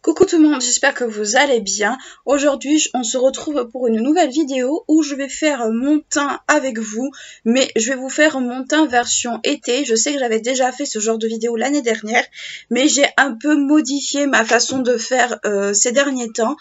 Coucou tout le monde, j'espère que vous allez bien. Aujourd'hui, on se retrouve pour une nouvelle vidéo où je vais faire mon teint avec vous, mais je vais vous faire mon teint version été. Je sais que j'avais déjà fait ce genre de vidéo l'année dernière, mais j'ai un peu modifié ma façon de faire ces derniers temps,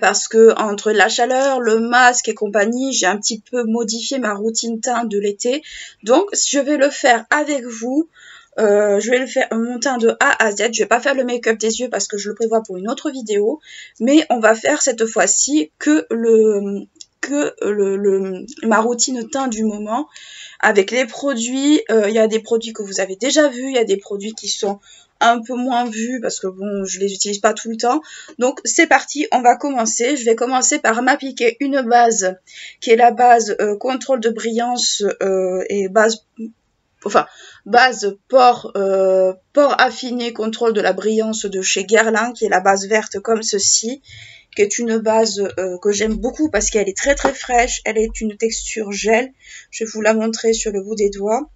parce que entre la chaleur, le masque et compagnie, j'ai un petit peu modifié ma routine teint de l'été. Donc, je vais le faire avec vous. Je vais le faire mon teint de A à Z. Je vais pas faire le make-up des yeux parce que je le prévois pour une autre vidéo. Mais on va faire cette fois-ci que ma routine teint du moment. Avec les produits, il y a des produits que vous avez déjà vus, il y a des produits qui sont un peu moins vus parce que bon, je les utilise pas tout le temps. Donc c'est parti, on va commencer. Je vais commencer par m'appliquer une base qui est la base contrôle de brillance et base... Enfin, base port affiné, contrôle de la brillance de chez Guerlain, qui est la base verte comme ceci, qui est une base que j'aime beaucoup parce qu'elle est très très fraîche, elle est une texture gel. Je vais vous la montrer sur le bout des doigts.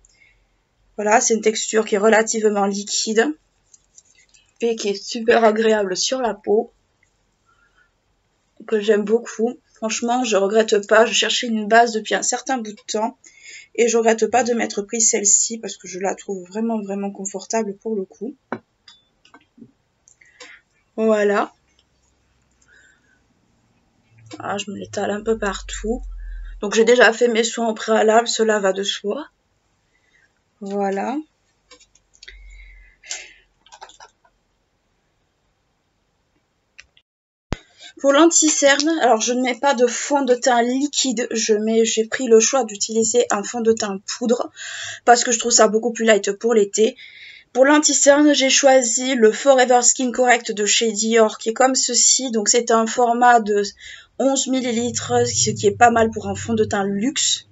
Voilà, c'est une texture qui est relativement liquide et qui est super agréable sur la peau, que j'aime beaucoup. Franchement, je regrette pas, je cherchais une base depuis un certain bout de temps. Et je regrette pas de m'être pris celle-ci parce que je la trouve vraiment vraiment confortable pour le coup. Voilà. Ah, je me l'étale un peu partout. Donc j'ai déjà fait mes soins au préalable, cela va de soi. Voilà. Pour l'anti-cerne, alors je ne mets pas de fond de teint liquide, j'ai pris le choix d'utiliser un fond de teint poudre parce que je trouve ça beaucoup plus light pour l'été. Pour l'anti-cerne, j'ai choisi le Forever Skin Correct de chez Dior qui est comme ceci. Donc c'est un format de 11 ml, ce qui est pas mal pour un fond de teint luxe.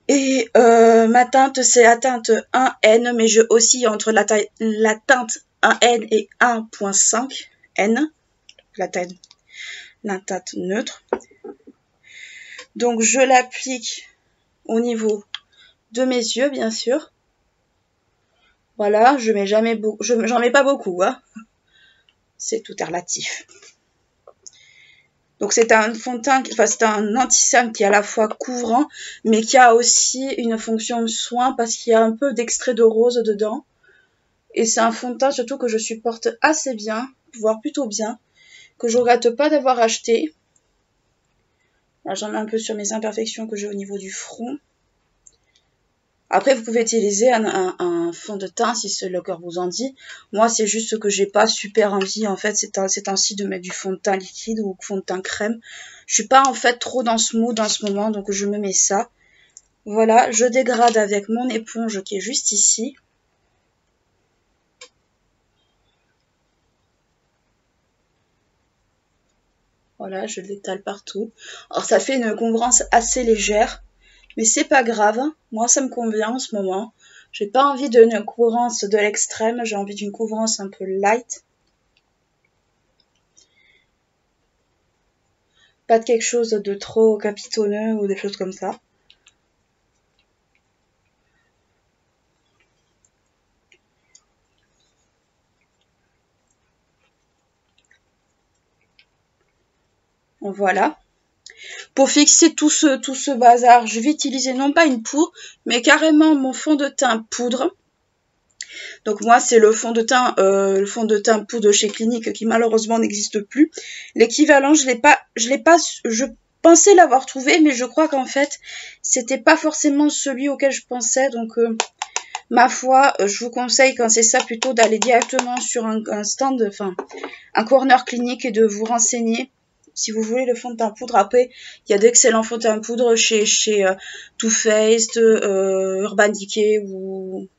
Et ma teinte, c'est la teinte 1N, mais je oscille entre la teinte 1N et 1.5 N, la teinte neutre. Donc je l'applique au niveau de mes yeux, bien sûr. Voilà, je mets jamais beaucoup, j'en mets pas beaucoup, hein. C'est tout est relatif. Donc c'est un fond de teint, enfin c'est un anti-cerne qui est à la fois couvrant, mais qui a aussi une fonction de soin parce qu'il y a un peu d'extrait de rose dedans. Et c'est un fond de teint surtout que je supporte assez bien, voire plutôt bien, que je regrette pas d'avoir acheté. Là j'en mets un peu sur mes imperfections que j'ai au niveau du front. Après, vous pouvez utiliser un fond de teint si le cœur vous en dit. Moi, c'est juste que j'ai pas super envie, en fait, ces temps-ci de mettre du fond de teint liquide ou fond de teint crème. Je suis pas, en fait, trop dans ce mood en ce moment, donc je me mets ça. Voilà, je dégrade avec mon éponge qui est juste ici. Voilà, je l'étale partout. Alors, ça fait une couvrance assez légère. Mais c'est pas grave, moi ça me convient en ce moment. J'ai pas envie d'une couvrance de l'extrême, j'ai envie d'une couvrance un peu light. Pas de quelque chose de trop capitonneux ou des choses comme ça. Voilà. Pour fixer tout ce bazar, je vais utiliser non pas une poudre, mais carrément mon fond de teint poudre. Donc moi c'est le fond de teint poudre chez Clinique qui malheureusement n'existe plus. L'équivalent je pensais l'avoir trouvé, mais je crois qu'en fait c'était pas forcément celui auquel je pensais. Donc ma foi, je vous conseille quand c'est ça plutôt d'aller directement sur un stand, enfin un corner Clinique et de vous renseigner. Si vous voulez le fond de teint poudre, après, il y a d'excellents fonds de teint poudre chez Too Faced, Urban Decay ou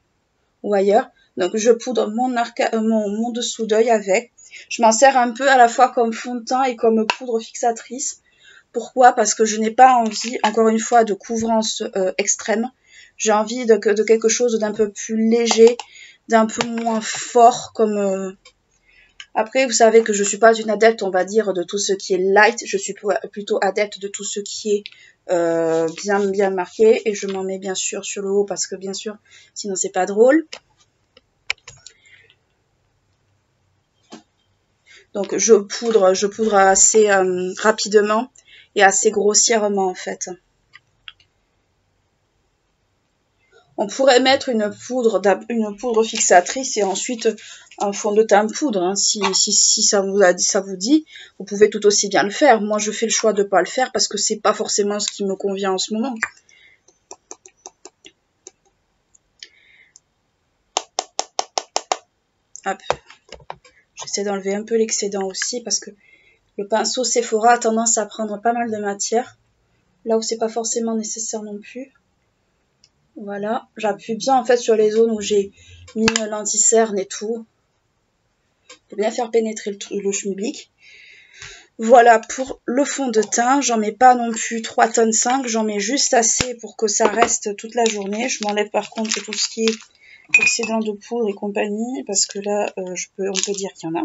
ailleurs. Donc, je poudre mon dessous d'œil avec. Je m'en sers un peu à la fois comme fond de teint et comme poudre fixatrice. Pourquoi? Parce que je n'ai pas envie, encore une fois, de couvrance extrême. J'ai envie de quelque chose d'un peu plus léger, d'un peu moins fort comme... Après, vous savez que je suis pas une adepte, on va dire, de tout ce qui est light. Je suis plutôt adepte de tout ce qui est bien marqué. Et je m'en mets bien sûr sur le haut parce que bien sûr, sinon c'est pas drôle. Donc je poudre assez rapidement et assez grossièrement en fait. On pourrait mettre une poudre fixatrice et ensuite un fond de teint poudre. Hein. Si ça vous dit, vous pouvez tout aussi bien le faire. Moi, je fais le choix de ne pas le faire parce que c'est pas forcément ce qui me convient en ce moment. Hop. J'essaie d'enlever un peu l'excédent aussi parce que le pinceau Sephora a tendance à prendre pas mal de matière. Là où c'est pas forcément nécessaire non plus. Voilà, j'appuie bien en fait sur les zones où j'ai mis l'anti-cerne et tout. Pour bien faire pénétrer le schmilblick. Voilà pour le fond de teint. J'en mets pas non plus 3,5 tonnes. J'en mets juste assez pour que ça reste toute la journée. Je m'enlève par contre tout ce qui est excédent de poudre et compagnie. Parce que là, on peut dire qu'il y en a.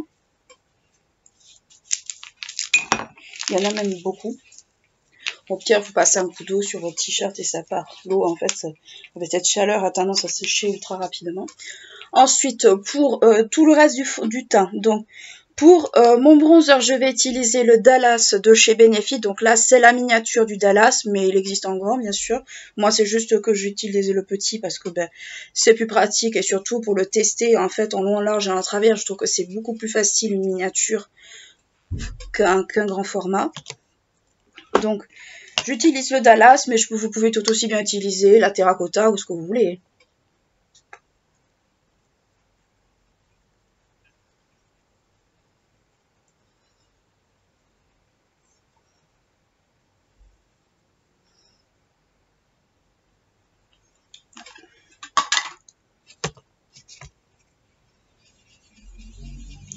Il y en a même beaucoup. Au pire, vous passez un coup d'eau sur votre t-shirt et ça part. L'eau, en fait, avec cette chaleur, a tendance à sécher ultra rapidement. Ensuite, pour tout le reste du teint, donc pour mon bronzer, je vais utiliser le Dallas de chez Benefit. Donc là, c'est la miniature du Dallas, mais il existe en grand, bien sûr. Moi, c'est juste que j'utilise le petit parce que c'est plus pratique et surtout pour le tester, en fait, en long, en large et en travers, je trouve que c'est beaucoup plus facile une miniature qu'un grand format. Donc, j'utilise le Dallas, mais vous pouvez tout aussi bien utiliser la terracotta ou ce que vous voulez.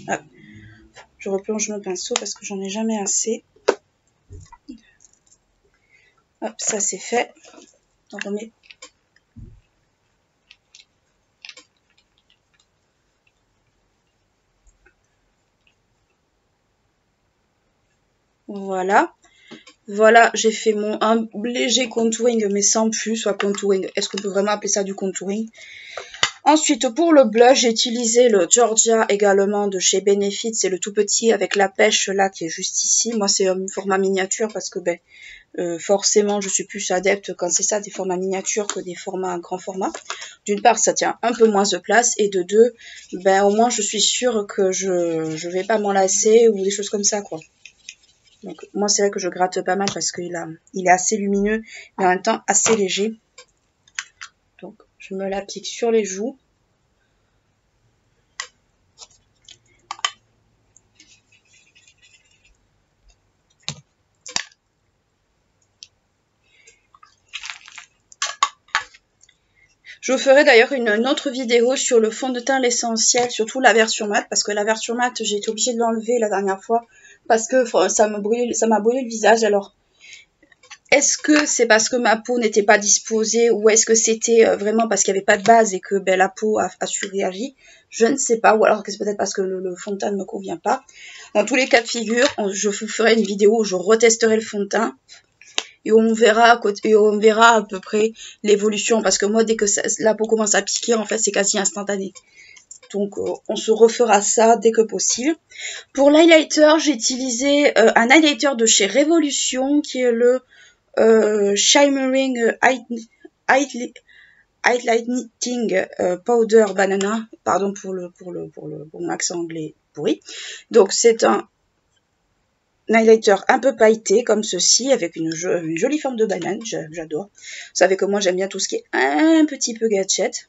Hop. Je replonge mon pinceau parce que j'en ai jamais assez. Hop, ça c'est fait. On remet. Voilà. Voilà, j'ai fait un léger contouring, mais sans plus, soit contouring. Est-ce qu'on peut vraiment appeler ça du contouring? Ensuite, pour le blush, j'ai utilisé le Georgia également de chez Benefit. C'est le tout petit avec la pêche là qui est juste ici. Moi, c'est un format miniature parce que forcément, je suis plus adepte quand c'est ça, des formats miniatures que des formats grand format. D'une part, ça tient un peu moins de place et de deux, au moins, je suis sûre que je vais pas m'en lasser ou des choses comme ça, quoi. Donc, moi, c'est vrai que je gratte pas mal parce qu'il est assez lumineux, mais en même temps assez léger. Donc, je me l'applique sur les joues. Je vous ferai d'ailleurs une autre vidéo sur le fond de teint l'essentiel, surtout la version mat, parce que la version mat, j'ai été obligée de l'enlever la dernière fois, parce que ça m'a brûlé le visage. Alors, est-ce que c'est parce que ma peau n'était pas disposée, ou est-ce que c'était vraiment parce qu'il n'y avait pas de base et que la peau a surréagi? Je ne sais pas, ou alors que c'est peut-être parce que le fond de teint ne me convient pas. Dans tous les cas de figure, je vous ferai une vidéo où je retesterai le fond de teint. Et on verra à peu près l'évolution. Parce que moi, dès que la peau commence à piquer, en fait, c'est quasi instantané. Donc, on se refera ça dès que possible. Pour l'highlighter, j'ai utilisé un highlighter de chez Révolution, qui est le Shimmering Highlighting Powder Banana. Pardon pour mon accent anglais pourri. Donc, c'est un highlighter un peu pailleté comme ceci avec une jolie forme de banane, j'adore. Vous savez que moi j'aime bien tout ce qui est un petit peu gadget,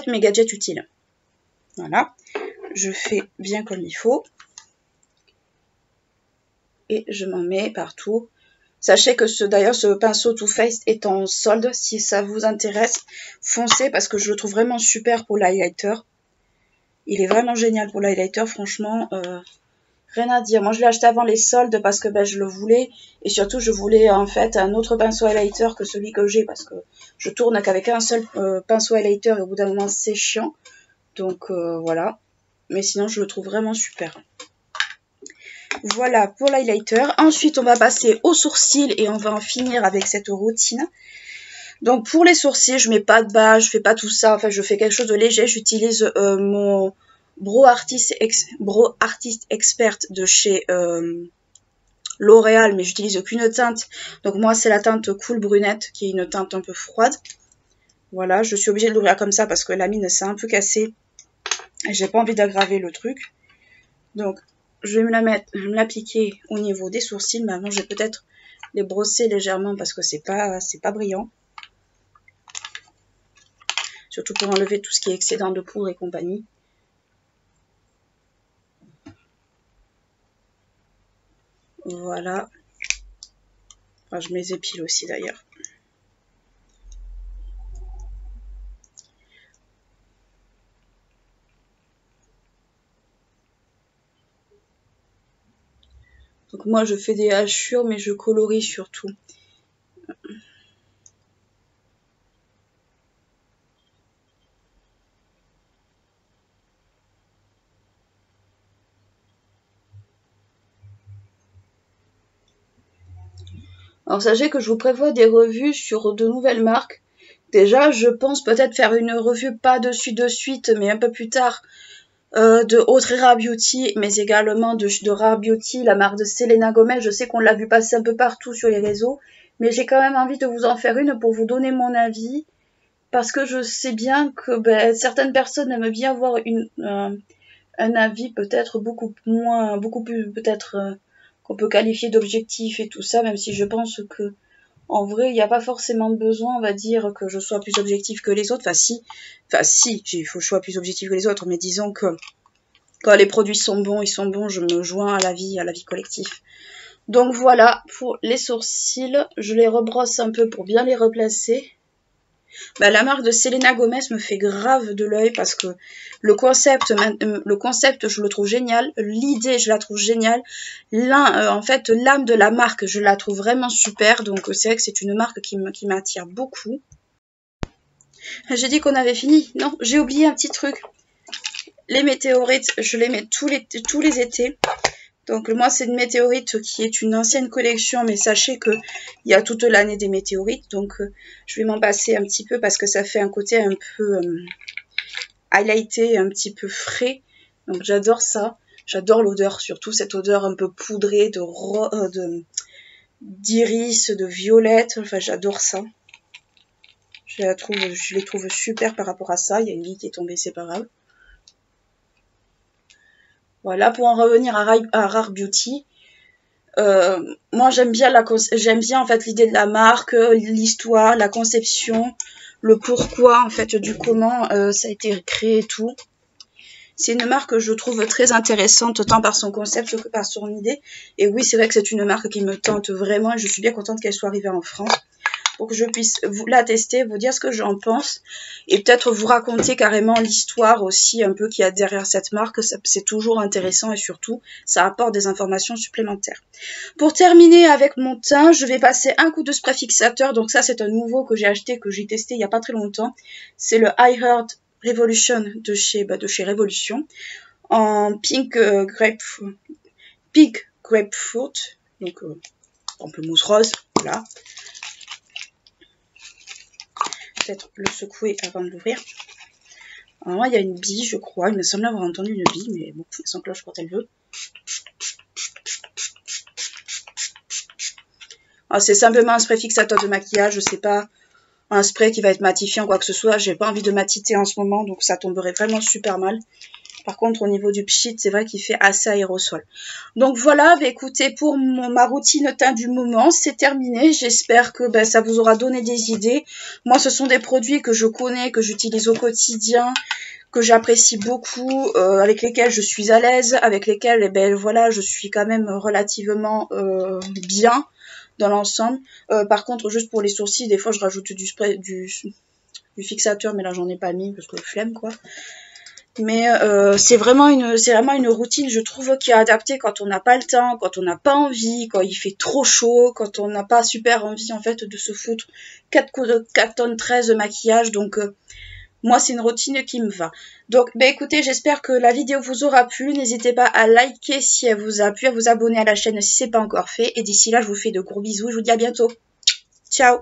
mais gadget utile. Voilà, je fais bien comme il faut et je m'en mets partout. Sachez que d'ailleurs ce pinceau Too Faced est en solde. Si ça vous intéresse, foncez parce que je le trouve vraiment super pour l'highlighter. Il est vraiment génial pour l'highlighter, franchement. Rien à dire. Moi, je l'ai acheté avant les soldes parce que je le voulais. Et surtout, je voulais en fait un autre pinceau highlighter que celui que j'ai parce que je tourne qu'avec un seul pinceau highlighter et au bout d'un moment, c'est chiant. Donc, voilà. Mais sinon, je le trouve vraiment super. Voilà pour l'highlighter. Ensuite, on va passer aux sourcils et on va en finir avec cette routine. Donc, pour les sourcils, je mets pas de bas, je fais pas tout ça. Enfin, je fais quelque chose de léger. J'utilise mon Brow Artist Expert de chez L'Oréal, mais j'utilise aucune teinte. Donc moi, c'est la teinte Cool Brunette, qui est une teinte un peu froide. Voilà, je suis obligée de l'ouvrir comme ça parce que la mine s'est un peu cassée. Et j'ai pas envie d'aggraver le truc. Donc, je vais me l'appliquer au niveau des sourcils. Maintenant, je vais peut-être les brosser légèrement parce que c'est pas brillant. Surtout pour enlever tout ce qui est excédent de poudre et compagnie. Voilà. Enfin, je me les épile aussi d'ailleurs. Donc moi je fais des hachures mais je colorie surtout. Alors sachez que je vous prévois des revues sur de nouvelles marques. Déjà je pense peut-être faire une revue pas de suite mais un peu plus tard de Haute Rare Beauty, mais également de Rare Beauty, la marque de Selena Gomez. Je sais qu'on l'a vu passer un peu partout sur les réseaux, mais j'ai quand même envie de vous en faire une pour vous donner mon avis, parce que je sais bien que certaines personnes aiment bien avoir un avis peut-être beaucoup plus peut-être qu'on peut qualifier d'objectif et tout ça, même si je pense que en vrai, il n'y a pas forcément besoin, on va dire, que je sois plus objectif que les autres. Enfin, si, il faut que je sois plus objectif que les autres, mais disons que quand les produits sont bons, ils sont bons, je me joins à la vie collective. Donc voilà, pour les sourcils, je les rebrosse un peu pour bien les replacer. La marque de Selena Gomez me fait grave de l'œil parce que le concept, je le trouve génial. L'idée, je la trouve géniale. En fait, l'âme de la marque, je la trouve vraiment super. Donc, c'est vrai que c'est une marque qui m'attire beaucoup. J'ai dit qu'on avait fini. Non, j'ai oublié un petit truc. Les météorites, je les mets tous les étés. Donc moi c'est une météorite qui est une ancienne collection, mais sachez que il y a toute l'année des météorites, donc je vais m'en passer un petit peu parce que ça fait un côté un peu highlighté, un petit peu frais. Donc j'adore ça, j'adore l'odeur, surtout cette odeur un peu poudrée d'iris, de violette. Enfin j'adore ça. Je les trouve super par rapport à ça. Il y a une lit qui est tombée, c'est pas grave. Voilà, pour en revenir à Rare Beauty, moi j'aime bien en fait l'idée de la marque, l'histoire, la conception, le pourquoi en fait du comment ça a été créé et tout. C'est une marque que je trouve très intéressante tant par son concept que par son idée. Et oui, c'est vrai que c'est une marque qui me tente vraiment et je suis bien contente qu'elle soit arrivée en France pour que je puisse vous la tester, vous dire ce que j'en pense et peut-être vous raconter carrément l'histoire aussi un peu qu'il y a derrière cette marque. C'est toujours intéressant et surtout ça apporte des informations supplémentaires. Pour terminer avec mon teint, je vais passer un coup de spray fixateur. Donc ça c'est un nouveau que j'ai acheté, que j'ai testé il n'y a pas très longtemps. C'est le I Heart Revolution de chez Révolution en pink grapefruit, donc pamplemousse rose, voilà. Peut-être le secouer avant de l'ouvrir. Alors il y a une bille, je crois. Il me semble avoir entendu une bille, mais bon, elle s'enclenche quand elle veut. C'est simplement un spray fixateur de maquillage, c'est pas un spray qui va être matifiant, quoi que ce soit. J'ai pas envie de matiter en ce moment, donc ça tomberait vraiment super mal. Par contre, au niveau du pchit, c'est vrai qu'il fait assez aérosol. Donc voilà, écoutez, pour ma routine teint du moment, c'est terminé. J'espère que ça vous aura donné des idées. Moi, ce sont des produits que je connais, que j'utilise au quotidien, que j'apprécie beaucoup, avec lesquels je suis à l'aise, avec lesquels voilà, je suis quand même relativement bien dans l'ensemble. Par contre, juste pour les sourcils, des fois, je rajoute du spray, du fixateur, mais là, j'en ai pas mis parce que flemme, quoi. Mais c'est vraiment une routine, je trouve, qui est adaptée quand on n'a pas le temps, quand on n'a pas envie, quand il fait trop chaud, quand on n'a pas super envie en fait de se foutre 4 tonnes 13 de maquillage. Donc moi c'est une routine qui me va. Donc écoutez, j'espère que la vidéo vous aura plu. N'hésitez pas à liker si elle vous a plu, à vous abonner à la chaîne si ce n'est pas encore fait. Et d'ici là, je vous fais de gros bisous. Je vous dis à bientôt. Ciao.